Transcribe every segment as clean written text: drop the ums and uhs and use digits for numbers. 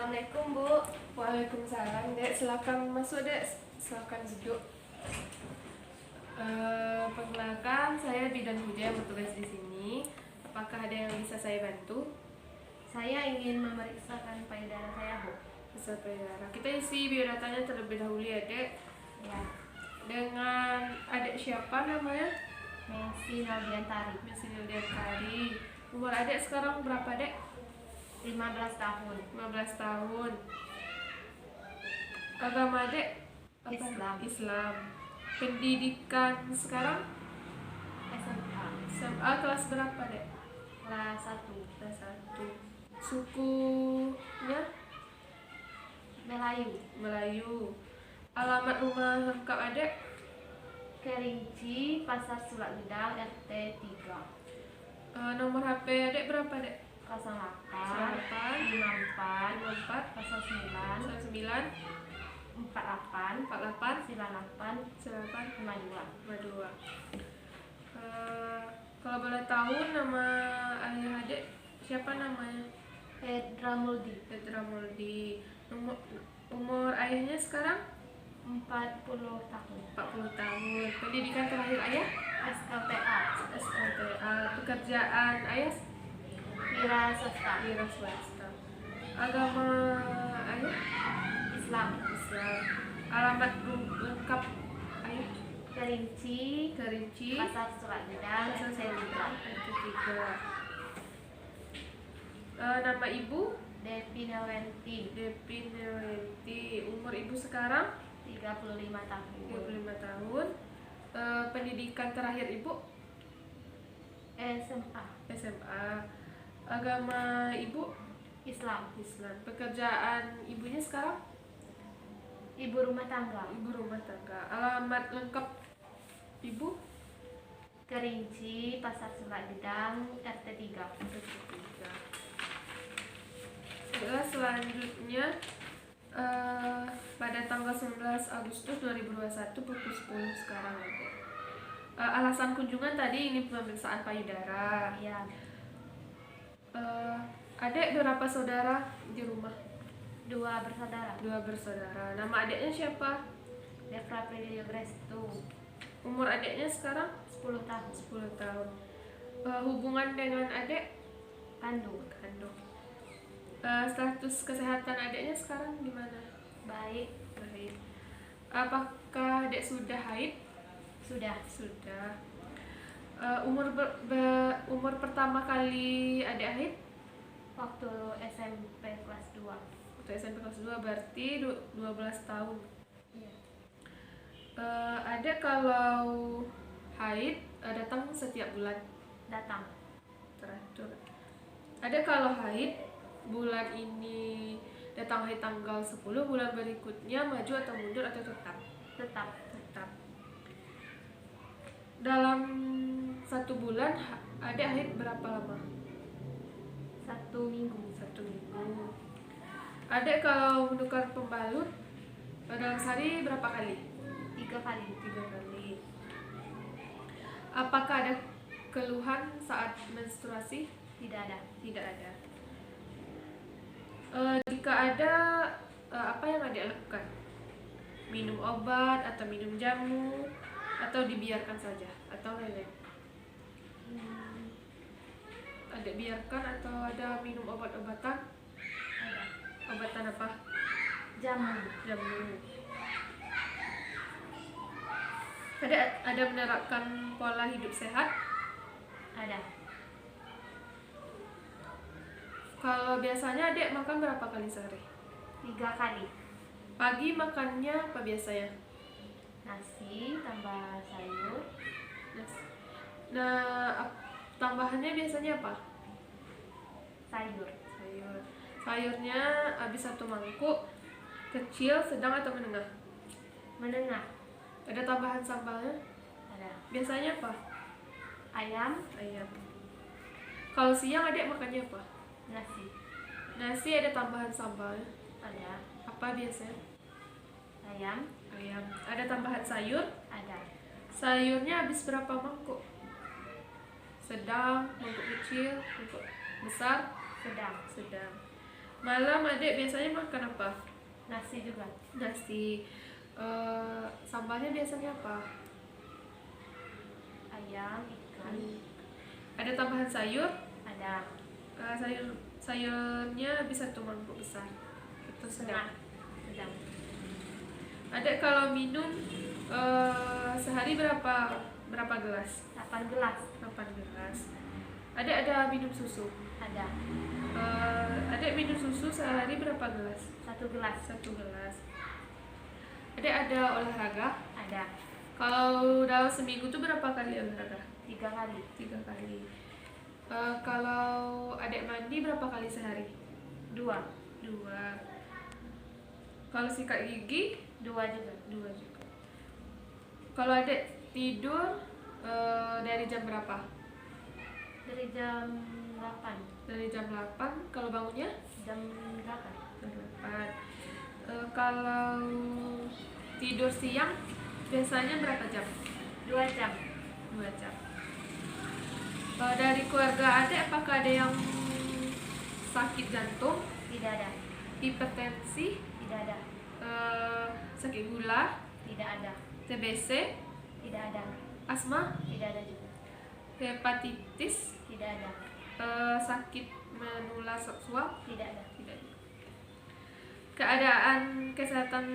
Assalamualaikum Bu. Waalaikumsalam, Dek. Silakan masuk, Dek. Silakan duduk. Perkenalkan, saya Bidan Huja yang bertugas di sini. Apakah ada yang bisa saya bantu? Saya ingin memeriksakan payudara saya Bu. Bisa payudara. Kita isi biodatanya terlebih dahulu ya, Dek. Ya, Dengan adik siapa namanya? Messi Naldiantari, Messi Naldiantari. Umur adik sekarang berapa, Dek? 15 tahun. 15 tahun. Agama adik apa? Islam. Pendidikan sekarang SMA SMA kelas berapa, Dek? kelas 1. Kelas 1. Sukunya Melayu, Melayu. Alamat rumah lengkap adik? Kerinci, Pasar Sulak Gedang, RT 3. Nomor HP adik berapa, Dek? 08 08 54 54 09 09 48 48 98 08 52. 52. Kalau boleh tahu nama ayah adik siapa namanya? Edra Muldi, Petra Muldi. Umur ayahnya sekarang 40 tahun. 40 tahun. Pendidikan terakhir ayah? SLTA, SLTA. Pekerjaan ayah? Wira swasta, Wira swasta. Agama ayah? Islam. Islam. Alamat lengkap ayah? Kerinci, Kerinci. Pasar Sulak Gedang, Pasar RT Sulak 3. RT 3. Nama ibu? Devi Nelwenti, Depi Nelenti. Umur ibu sekarang 35 tahun. 35 tahun. Pendidikan terakhir ibu? SMA, SMA. Agama ibu? Islam. Islam. Pekerjaan ibunya sekarang? Ibu rumah tangga, Ibu rumah tangga. Alamat lengkap ibu? Kerinci, Pasar Sulak Gedang, RT 3. Selanjutnya pada tanggal 19 Agustus 2021 pukul 10 sekarang ada. Alasan kunjungan tadi ini pemeriksaan payudara. Ya, Adik berapa saudara di rumah? 2 bersaudara. 2 bersaudara. Nama adiknya siapa? Devra Prilio Grestu, Umur adiknya sekarang 10 tahun. 10 tahun. Hubungan dengan adik? Kandung, Kandung. Status kesehatan adiknya sekarang gimana? baik, Baik. Apakah adik sudah haid? sudah. Sudah. Umur pertama kali adik haid? Waktu SMP kelas 2. Waktu SMP kelas 2 berarti 12 tahun. Iya. Adik kalau haid datang setiap bulan? Datang. Teratur. Adik kalau haid bulan ini datang haid tanggal 10, bulan berikutnya maju atau mundur atau tetap? Tetap. Tetap. Dalam 1 bulan adik haid berapa lama? 1 minggu. 1 minggu. Adik kalau menukar pembalut dalam sehari berapa kali? 3 kali. 3 kali. Apakah ada keluhan saat menstruasi? Tidak ada. Tidak ada. Jika ada, apa yang adik lakukan? Minum obat atau minum jamu atau dibiarkan saja atau lain-lain? Adik biarkan atau ada minum obat-obatan? Ada. Obatan apa? Jamu. Jamu. Ada menerapkan pola hidup sehat? Ada. Kalau biasanya adik makan berapa kali sehari? 3 kali. Pagi makannya apa biasanya? Nasi tambah sayur, Nah, tambahannya biasanya apa? sayur. Sayur. Sayurnya habis 1 mangkuk, kecil, sedang atau menengah? Menengah. Ada tambahan sambalnya? Ada. Biasanya apa? Ayam, Ayam. Kalau siang adik makannya apa? nasi. Nasi ada tambahan sambalnya. Ada. Apa biasanya? Ayam, Ayam. Ada tambahan sayur? ada. Sayurnya habis berapa mangkuk? Sedang, mangkuk kecil, mangkuk besar? Sedang. Sedang. Malam adek biasanya makan apa? Nasi juga. Nasi. Sambalnya biasanya apa? Ayam, ikan. Ada tambahan sayur? Ada. Sayurnya bisa satu mangkuk besar. Itu sedang. Sedang. Adek kalau minum sehari berapa gelas? 8 gelas. 8 gelas. Adek ada minum susu? Ada. Adek minum susu sehari berapa gelas? 1 gelas. 1 gelas. Adek ada olahraga? Ada. Kalau dalam seminggu tuh berapa kali olahraga? 3 kali. 3 kali. Kalau adek mandi berapa kali sehari? 2. 2. Kalau sikat gigi? 2 juga. 2 juga. Kalau adek tidur dari jam berapa? Dari jam 8. Dari jam 8. Kalau bangunnya? Jam 8. Jam 8. Kalau tidur siang biasanya berapa jam? 2 jam. 2 jam. Dari keluarga adek apakah ada yang sakit jantung, Tidak ada. hipertensi, Tidak ada. sakit gula, Tidak ada. TBC, Tidak ada. asma, Tidak ada juga. hepatitis, Tidak ada. sakit menular seksual? Tidak ada. Tidak. Keadaan kesehatan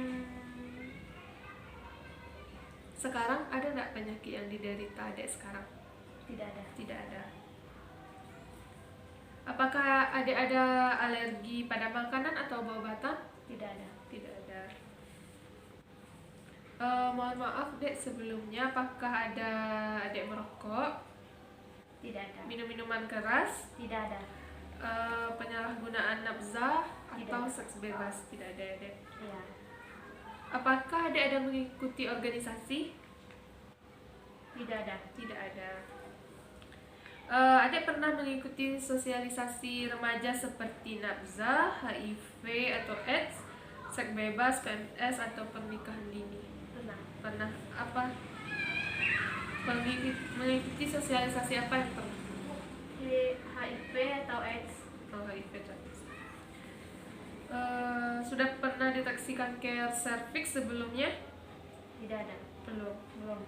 sekarang ada nggak penyakit yang diderita adek sekarang? Tidak ada. Tidak ada. Apakah adek ada alergi pada makanan atau obat-obatan? Tidak ada. Tidak ada. Mohon maaf dek sebelumnya, apakah ada adek merokok, Tidak ada. minum minuman keras, Tidak ada. penyalahgunaan nafsa Tidak atau ada. seks bebas? Tidak ada adek. Iya. Apakah adek ada mengikuti organisasi? Tidak ada. Tidak ada. Adek pernah mengikuti sosialisasi remaja seperti nafsa, HIV atau AIDS, seks bebas, PMS atau pernikahan dini? Pernah. Pernah. Apa? Mengikuti sosialisasi apa yang pernah? HIV atau AIDS? Oh, HIV atau AIDS. Sudah pernah deteksi kanker serviks sebelumnya? Tidak ada. Belum. Belum.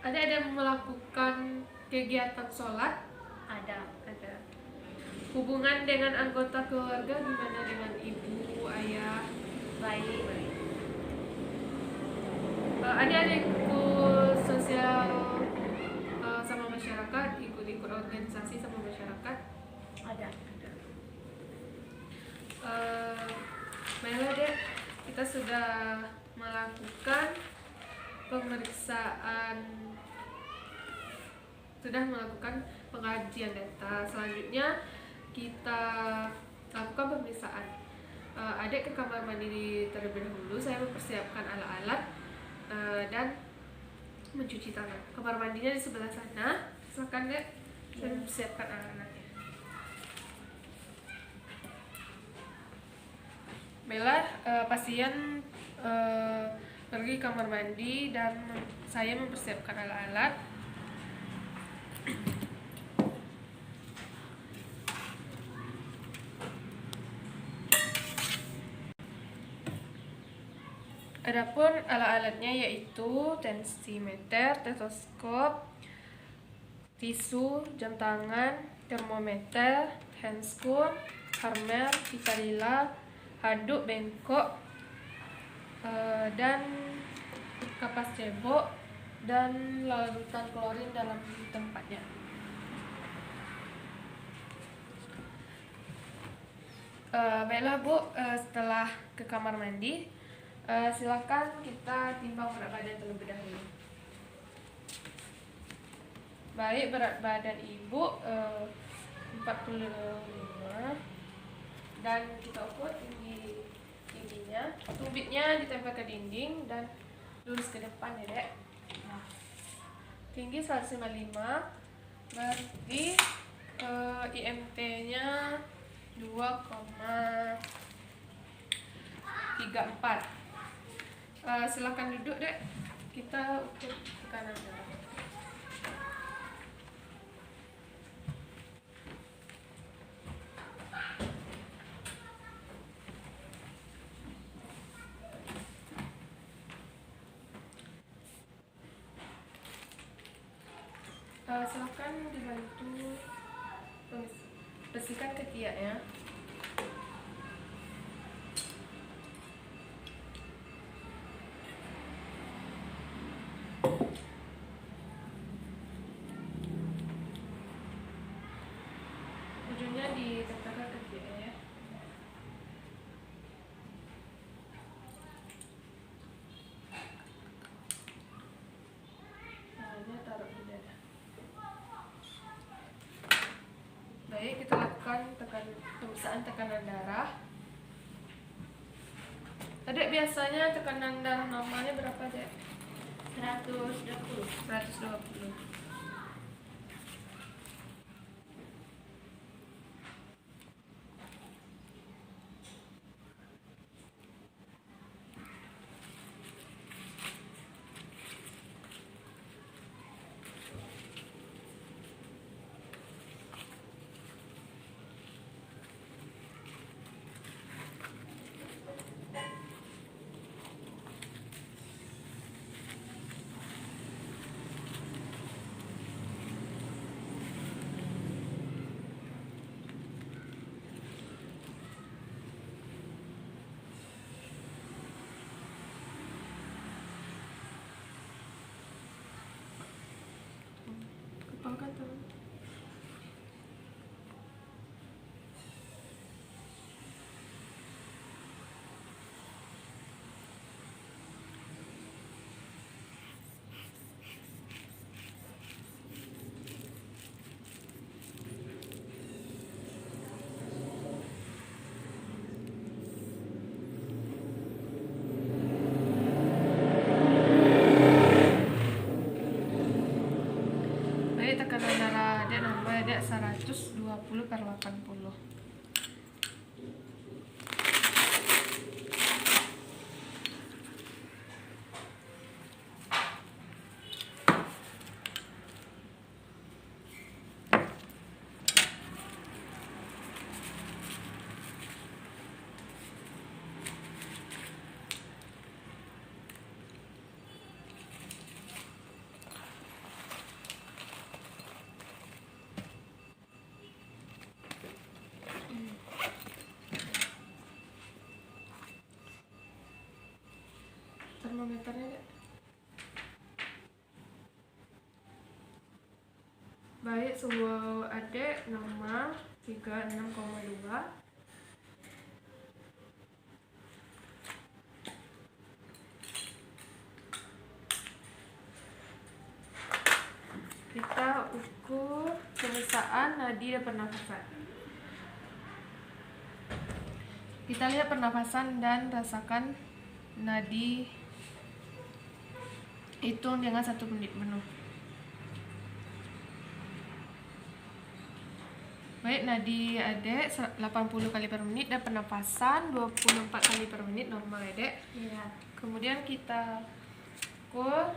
Ada melakukan kegiatan sholat? Ada. Ada. Hubungan dengan anggota keluarga gimana dengan ibu, ayah? Baik. Ada ikut sosial sama masyarakat, ikut organisasi sama masyarakat? Ada. Ada. Baiklah dek, kita sudah melakukan pengajian data. Selanjutnya kita lakukan pemeriksaan. Adek ke kamar mandi terlebih dahulu. Saya mempersiapkan alat-alat dan mencuci tangan. Kamar mandinya di sebelah sana. Silakan dek, saya mempersiapkan alat-alatnya. Bella, pasien pergi kamar mandi dan saya mempersiapkan alat-alat. Adapun alat-alatnya yaitu tensimeter, stetoskop, tisu, jam tangan, termometer, handscoon, hammer, pita lila, handuk bengkok, dan kapas cebok, dan larutan klorin dalam tempatnya. Baiklah Bu, setelah ke kamar mandi, silakan kita timbang berat badan terlebih dahulu. Baik, berat badan Ibu 45 dan kita ukur tingginya. Tumbitnya ditempel ke dinding dan lurus ke depan ya dek. Tinggi 155, berarti IMT-nya 2,34. Silakan duduk dek, kita ukur tekanan darah. Silakan dibantu bersihkan ketiaknya. Ujungnya ditempelkan ketiaknya ya. Tangannya taruh di dada. Baik, kita lakukan pemeriksaan tekanan darah. Adek, biasanya tekanan darah normalnya berapa, Dek? 120. 120. Kepalkan tuh. Baik, tekanan darah Adek normal Adek 120/80. Termometernya, Dek. Baik, suhu Adek normal 36,2. Kita ukur pemeriksaan nadi dan pernafasan. Kita lihat pernafasan dan rasakan nadi, hitung dengan 1 menit penuh. Baik, nadi Adek 80 kali per menit dan pernapasan 24 kali per menit normal, Adek. Iya. Kemudian kita ukur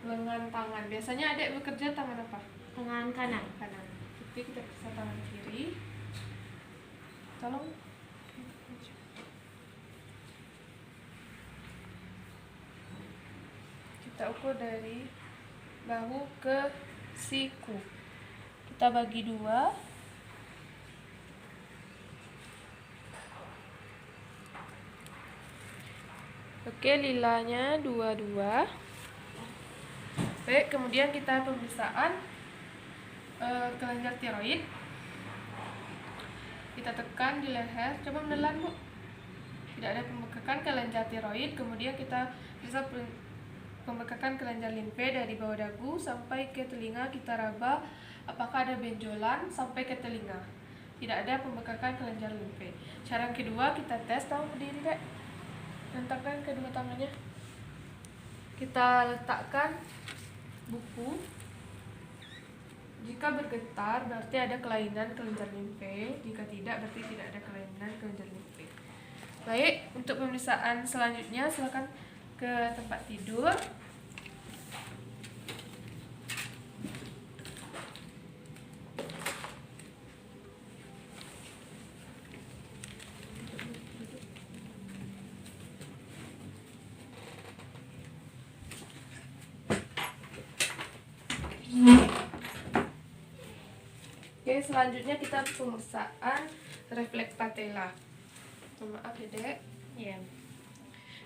lengan tangan. Biasanya Adek bekerja tangan apa? Tangan kanan. Kanan. Jadi kita periksa tangan kiri. Tolong. Kita ukur dari bahu ke siku. Kita bagi 2. Oke, lilanya 22. Baik, kemudian kita pemeriksaan kelenjar tiroid. Kita tekan di leher, coba menelan, Bu. Tidak ada pembekakan kelenjar tiroid. Kemudian kita bisa pembekakan kelenjar limfe dari bawah dagu sampai ke telinga. Kita raba apakah ada benjolan sampai ke telinga. Tidak ada pembekakan kelenjar limfe. Cara yang kedua, kita tes. Tahu berdiri, Dek? Letakkan kedua tangannya. Kita letakkan buku. Jika bergetar berarti ada kelainan kelenjar limfe. Jika tidak berarti tidak ada kelainan kelenjar limfe. Baik, untuk pemeriksaan selanjutnya silakan ke tempat tidur. Oke, selanjutnya kita pemeriksaan refleks patella. Maaf ya dek. Iya.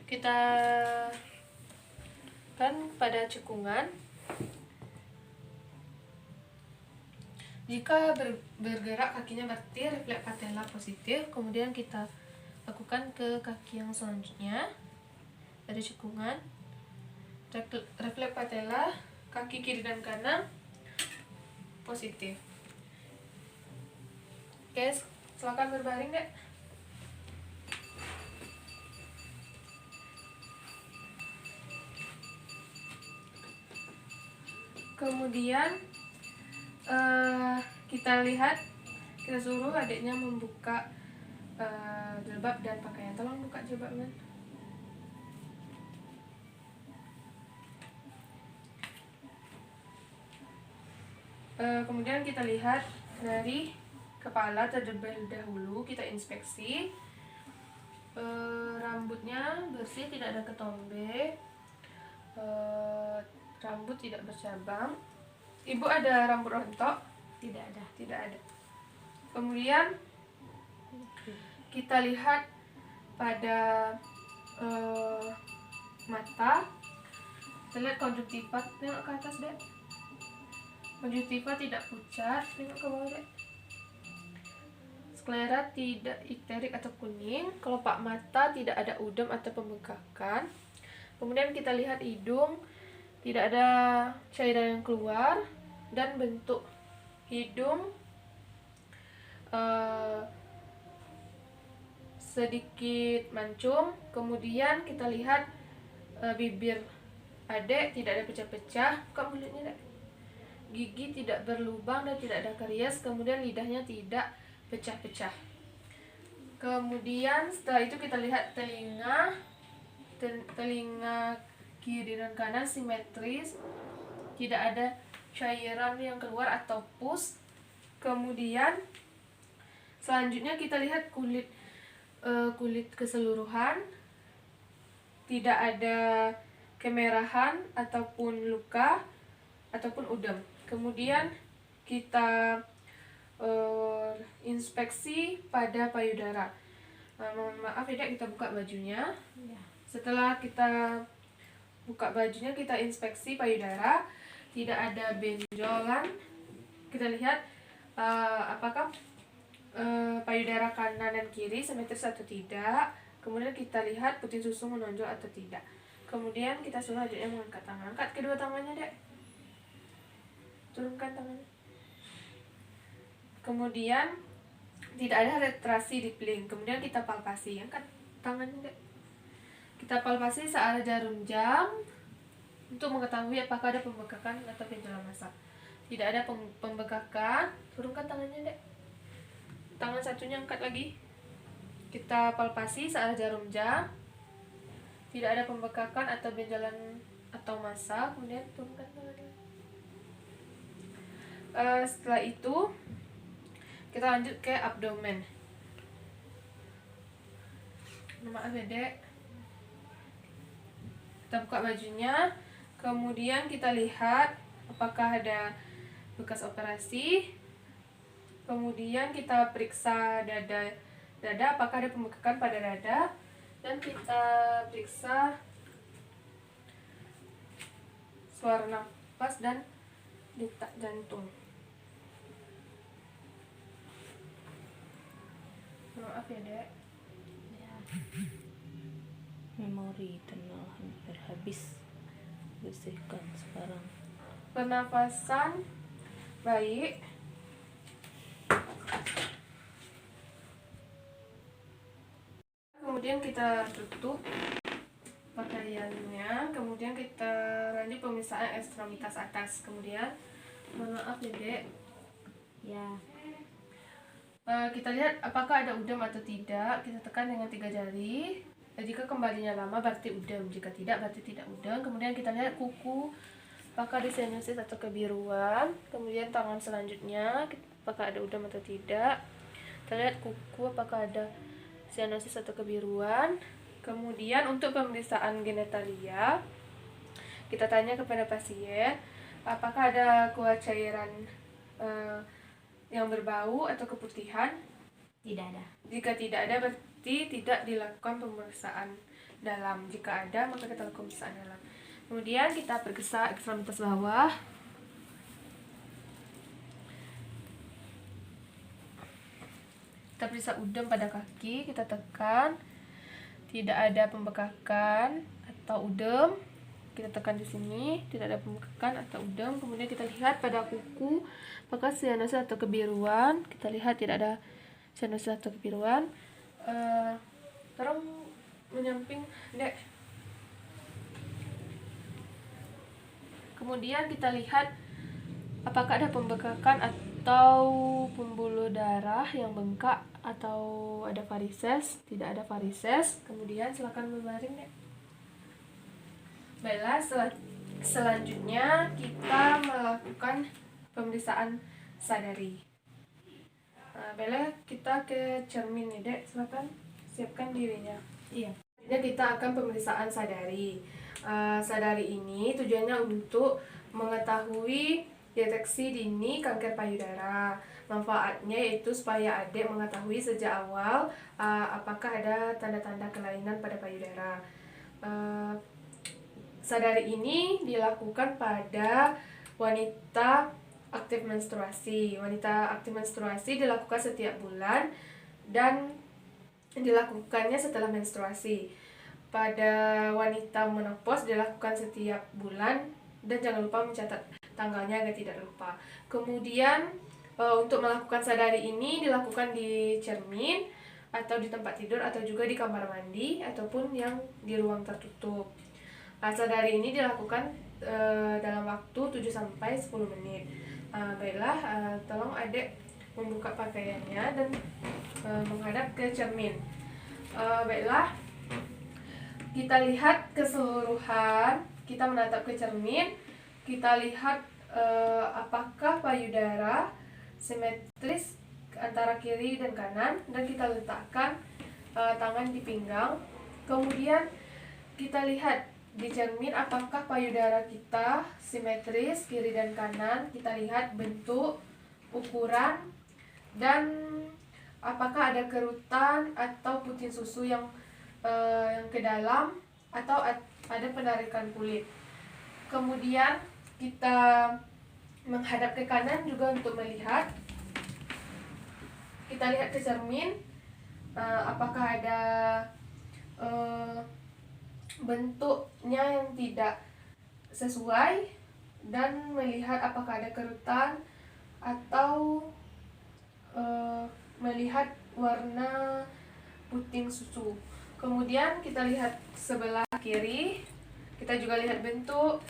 Kita kan pada cekungan, jika bergerak kakinya berarti refleks patella positif. Kemudian kita lakukan ke kaki yang selanjutnya dari cekungan, refleks patella kaki kiri dan kanan positif. Oke, silakan berbaring dek. Kemudian kita lihat, kita suruh adiknya membuka jilbab dan pakaian. Tolong buka jilbabnya. Kemudian kita lihat dari kepala terlebih dahulu, kita inspeksi. Rambutnya bersih, tidak ada ketombe, rambut tidak bercabang. Ibu ada rambut rontok? Tidak ada. Tidak ada. Kemudian kita lihat pada mata, kita lihat konjungtiva, tengok ke atas dek. Konjungtiva tidak pucat, tengok ke bawah dek. Sklera tidak ikterik atau kuning, kelopak mata tidak ada udem atau pembengkakan. Kemudian kita lihat hidung, tidak ada cairan yang keluar, dan bentuk hidung sedikit mancung. Kemudian kita lihat bibir adek tidak ada pecah-pecah, buka mulutnya dek. Gigi tidak berlubang dan tidak ada karies. Kemudian lidahnya tidak pecah-pecah. Kemudian setelah itu kita lihat telinga kiri dan kanan simetris, tidak ada cairan yang keluar atau pus. Kemudian selanjutnya kita lihat kulit keseluruhan, tidak ada kemerahan ataupun luka ataupun udem. Kemudian kita inspeksi pada payudara. Mohon maaf ya dek, kita buka bajunya. Ya. Setelah kita buka bajunya, kita inspeksi payudara, tidak ada benjolan. Kita lihat apakah payudara kanan dan kiri simetris atau tidak. Kemudian kita lihat putih susu menonjol atau tidak. Kemudian kita suruh adiknya mengangkat tangan. Angkat kedua tangannya dek. Turunkan tangannya. Kemudian tidak ada retraksi di pling. Kemudian kita palpasi. Angkat tangannya dek. Kita palpasi searah jarum jam untuk mengetahui apakah ada pembengkakan atau benjolan massa. Tidak ada pembengkakan. Turunkan tangannya dek. Tangan satunya angkat lagi. Kita palpasi searah jarum jam. Tidak ada pembengkakan atau benjolan atau massa. Kemudian turunkan tangannya. Setelah itu kita lanjut ke abdomen. Maaf ya dek. Kita buka bajunya, kemudian kita lihat apakah ada bekas operasi. Kemudian kita periksa dada apakah ada pembengkakan pada dada, dan kita periksa suara nafas dan detak jantung. Maaf ya dek. Ya. Memori tenang hampir habis, bersihkan sekarang. Pernafasan baik. Kemudian kita tutup pakaiannya. Kemudian kita lanjut pemeriksaan ekstremitas atas. Kemudian mohon maaf ya dek. Ya. Kita lihat apakah ada udem atau tidak. Kita tekan dengan 3 jari. Jika kembalinya lama berarti udem, jika tidak berarti tidak udem. Kemudian kita lihat kuku, apakah ada sinusitis atau kebiruan. Kemudian tangan selanjutnya, apakah ada udem atau tidak. Kita lihat kuku, apakah ada sinusitis atau kebiruan. Kemudian untuk pemeriksaan genitalia, kita tanya kepada pasien apakah ada keluar cairan yang berbau atau keputihan? Tidak ada. Jika tidak ada berarti tidak dilakukan pemeriksaan dalam. Jika ada maka kita lakukan pemeriksaan dalam. Kemudian kita periksa ekstremitas bawah. Kita periksa udem pada kaki, kita tekan. Tidak ada pembekakan atau udem. Kita tekan di sini, tidak ada pembekakan atau udem. Kemudian kita lihat pada kuku, apakah sianosis atau kebiruan. Kita lihat tidak ada sianosis atau kebiruan. Terus menyamping, Dek. Kemudian kita lihat apakah ada pembekakan atau pembuluh darah yang bengkak atau ada varises. Tidak ada varises. Kemudian silakan berbaring, Dek. Baiklah, selanjutnya kita melakukan pemeriksaan sadari. Baiklah, kita ke cermin nih, Dek. Silakan siapkan dirinya. Iya. Selanjutnya kita akan pemeriksaan sadari. Sadari ini tujuannya untuk mengetahui deteksi dini kanker payudara. Manfaatnya yaitu supaya adik mengetahui sejak awal apakah ada tanda-tanda kelainan pada payudara. Sadari ini dilakukan pada wanita aktif menstruasi. Wanita aktif menstruasi dilakukan setiap bulan dan dilakukannya setelah menstruasi. Pada wanita menopause dilakukan setiap bulan dan jangan lupa mencatat tanggalnya agar tidak lupa. Kemudian untuk melakukan sadari ini dilakukan di cermin atau di tempat tidur atau juga di kamar mandi ataupun yang di ruang tertutup. Sadari ini dilakukan dalam waktu 7-10 menit. Baiklah, tolong adik membuka pakaiannya dan menghadap ke cermin. Baiklah, kita lihat keseluruhan, kita menatap ke cermin, kita lihat apakah payudara simetris antara kiri dan kanan, dan kita letakkan tangan di pinggang. Kemudian kita lihat di cermin apakah payudara kita simetris kiri dan kanan. Kita lihat bentuk, ukuran, dan apakah ada kerutan atau puting susu yang ke dalam atau ada penarikan kulit. Kemudian kita menghadap ke kanan juga untuk melihat. Kita lihat ke cermin apakah ada bentuknya yang tidak sesuai, dan melihat apakah ada kerutan atau melihat warna puting susu. Kemudian kita lihat sebelah kiri, kita juga lihat bentuk,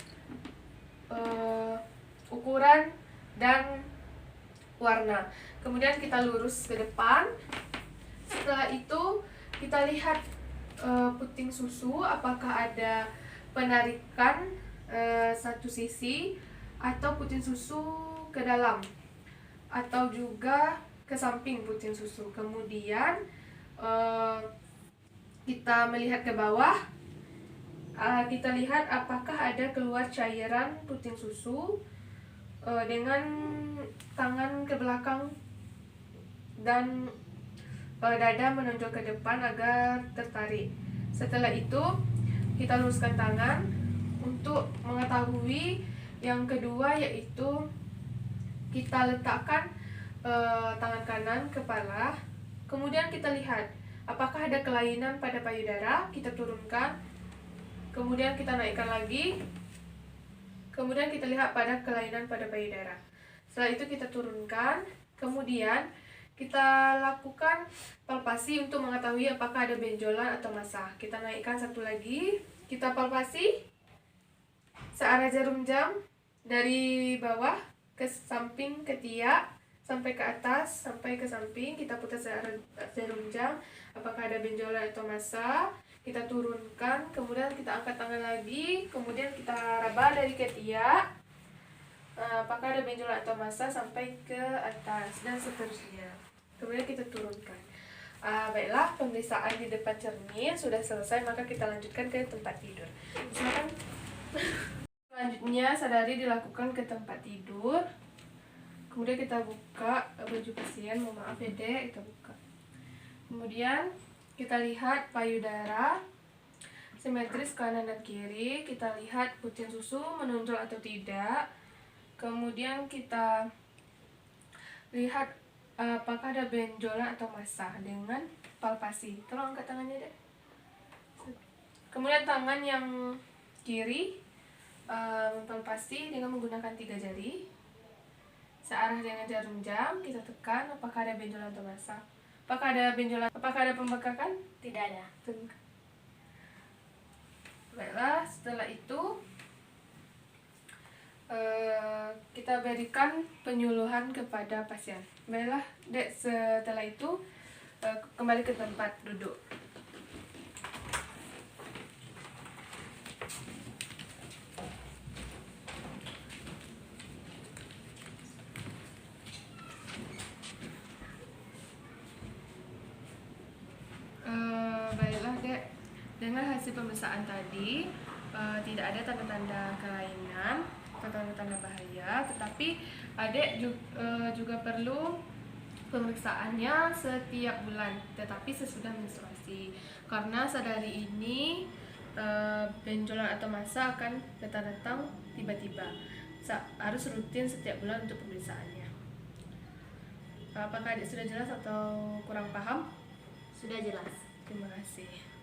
ukuran, dan warna. Kemudian kita lurus ke depan. Setelah itu kita lihat puting susu, apakah ada penarikan satu sisi atau puting susu ke dalam atau juga ke samping puting susu. Kemudian kita melihat ke bawah, kita lihat apakah ada keluar cairan puting susu dengan tangan ke belakang dan dada menonjol ke depan agar tertarik. Setelah itu kita luruskan tangan untuk mengetahui yang kedua, yaitu kita letakkan tangan kanan kepala. Kemudian kita lihat apakah ada kelainan pada payudara. Kita turunkan, kemudian kita naikkan lagi, kemudian kita lihat pada kelainan pada payudara. Setelah itu kita turunkan, kemudian kita lakukan palpasi untuk mengetahui apakah ada benjolan atau masa. Kita naikkan satu lagi, kita palpasi searah jarum jam dari bawah ke samping ketiak sampai ke atas sampai ke samping. Kita putar searah jarum jam, apakah ada benjolan atau masa. Kita turunkan, kemudian kita angkat tangan lagi, kemudian kita raba dari ketiak, apakah ada benjolan atau masa sampai ke atas, dan seterusnya. Kemudian kita turunkan. Baiklah, pemeriksaan di depan cermin sudah selesai, maka kita lanjutkan ke tempat tidur. Silakan. Selanjutnya sadari dilakukan ke tempat tidur. Kemudian kita buka baju pasien, mohon maaf ya dek, kita buka. Kemudian kita lihat payudara simetris kanan dan kiri. Kita lihat puting susu menonjol atau tidak. Kemudian kita lihat apakah ada benjolan atau massa dengan palpasi. Tolong angkat tangannya dek. Kemudian tangan yang kiri palpasi dengan menggunakan 3 jari. Searah dengan jarum jam, kita tekan apakah ada benjolan atau massa. Apakah ada benjolan? Apakah ada pembengkakan? Tidak ada. Baiklah, setelah itu kita berikan penyuluhan kepada pasien. Baiklah, dek, setelah itu kembali ke tempat duduk. Baiklah dek, dengan hasil pemeriksaan tadi tidak ada tanda-tanda kelainan atau tanda-tanda bahaya, tetapi adek juga perlu pemeriksaannya setiap bulan, tetapi sesudah menstruasi, karena sadari ini benjolan atau massa akan datang tiba-tiba. Harus rutin setiap bulan untuk pemeriksaannya. Apakah adik sudah jelas atau kurang paham? Sudah jelas. Terima kasih.